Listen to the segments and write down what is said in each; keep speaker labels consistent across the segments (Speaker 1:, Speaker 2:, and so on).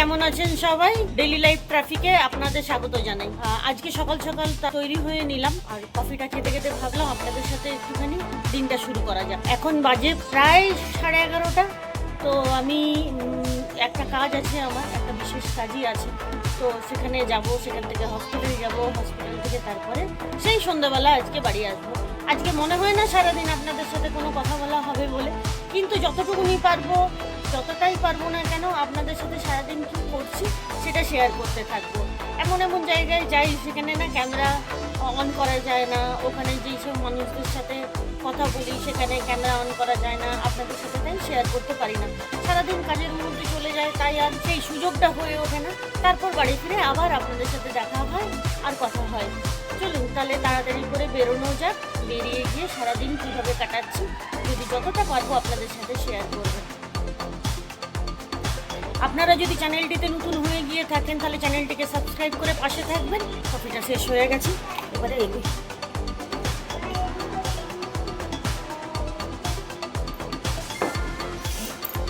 Speaker 1: কেমন আছেন সবাই? ডেইলি লাইফ ট্রাফিকে আপনাদের স্বাগত জানাই। আজকে সকাল সকাল তৈরি হয়ে নিলাম আর কফিটা খেতে খেতে ভাবলাম আপনাদের সাথে একটুখানি দিনটা শুরু করা যাক। এখন বাজে প্রায় 11:30। তো আমি একটা কাজ আছে, আমার একটা বিশেষ কাজই আছে, তো সেখানে যাব। সেখান থেকে হসপিটালে যাব, হসপিটাল থেকে তারপরে সেই সন্ধ্যাবেলা আজকে বাড়ি আসবো। আজকে মনে হয় না সারাদিন আপনাদের সাথে কোনো কথা বলা হবে বলে, কিন্তু যতটুকুনি পারবো, যতটাই পারবো না কেন আপনাদের সাথে সারাদিন কী করছি সেটা শেয়ার করতে থাকবো। এমন এমন জায়গায় যাই সেখানে না ক্যামেরা অন করা যায় না, ওখানে যেই সব মানুষদের সাথে কথা বলি সেখানে ক্যামেরা অন করা যায় না, আপনাদের সাথে তাই শেয়ার করতে পারি না। সারাদিন কাজের মধ্যে চলে যায়, তাই আর সেই সুযোগটা হয়ে ওঠে না। তারপর বাড়ি ফিরে আবার আপনাদের সাথে দেখা হয় আর কথা হয়। চলুন তাহলে তাড়াতাড়ি করে বেরোনো যাক, বেরিয়ে গিয়ে সারাদিন কীভাবে কাটাচ্ছি যদি যতটা পারবো আপনাদের সাথে শেয়ার করবো। আপনারা যদি চ্যানেলটিতে নতুন হয়ে গিয়ে থাকেন তাহলে চ্যানেলটিকে সাবস্ক্রাইব করে পাশে থাকবেন। কফিটা শেষ হয়ে গেছে, এবারে এগোই।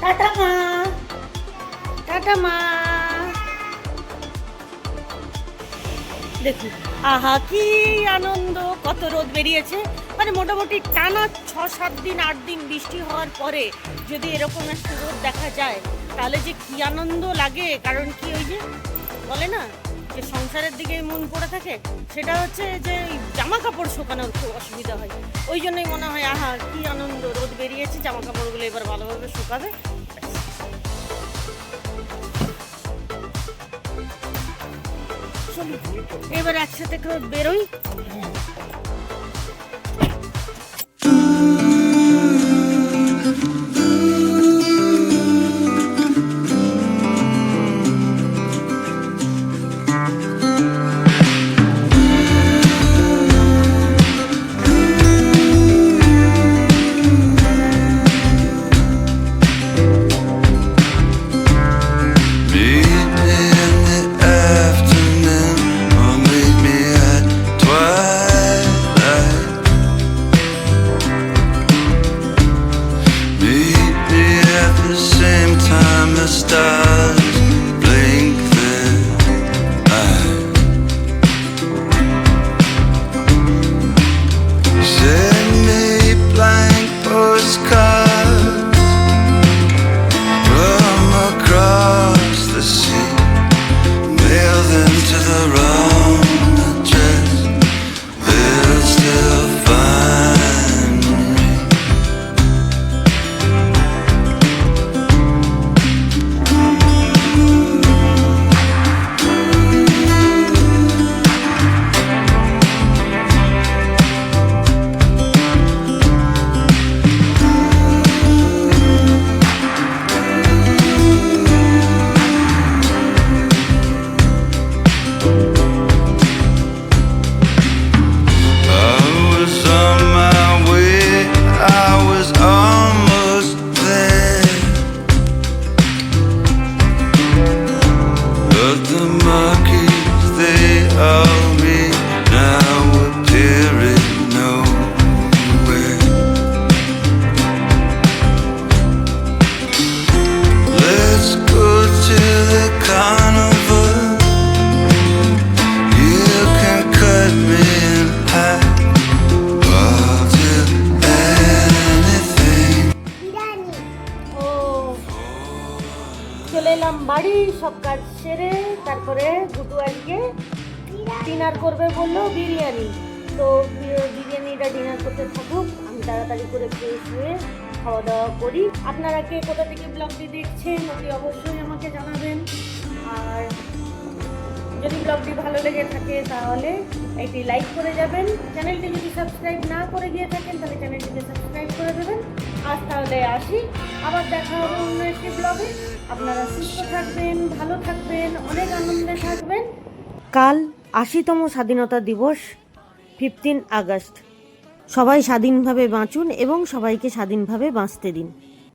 Speaker 1: টাটা মা, টাটা মা। দেখুন, আহা কি আনন্দ, কত রোদ বেরিয়েছে। মানে মোটামুটি টানা 6-7 দিন 8 দিন বৃষ্টি হওয়ার পরে যদি এরকম একটা রোদ দেখা যায় তাহলে যে কি আনন্দ লাগে। কারণ কি, ওই যে বলে না যে সংসারের দিকে মন পড়ে থাকে, সেটা হচ্ছে যে জামা কাপড় শুকানোর খুব অসুবিধা হয়। ওই জন্যই মনে হয় আহা কি আনন্দ, রোদ বেরিয়েছে, জামা কাপড়গুলো এবার ভালোভাবে শুকাবে। এবার একসাথে বেরোই। চলে এলাম বাড়ি, সব কাজ সেরে। তারপরে গুটু আজকে ডিনার করবে বললো, বিরিয়ানি। তো বিরিয়ানিটা ডিনার করতে থাকুক, আমি তাড়াতাড়ি করে ফ্রেশ হয়ে খাওয়া দাওয়া করি। আপনারা কে কোথা থেকে ব্লগটি দেখছেন অতি অবশ্যই আমাকে জানাবেন। আর যদি ব্লগটি ভালো লেগে থাকে তাহলে একটি লাইক করে যাবেন। চ্যানেলটি যদি সাবস্ক্রাইব না করে গিয়ে থাকেন তাহলে চ্যানেলটিকে সাবস্ক্রাইব করে দেবেন। আজ তাহলে আসি, আবার দেখা হবে অন্য একটি ব্লগে। আপনারা সুস্থ থাকবেন, ভালো থাকবেন, অনেক আনন্দে থাকবেন। কাল 80তম স্বাধীনতা দিবস, 15 আগস্ট। সবাই স্বাধীনভাবে বাঁচুন এবং সবাইকে স্বাধীনভাবে বাঁচতে দিন।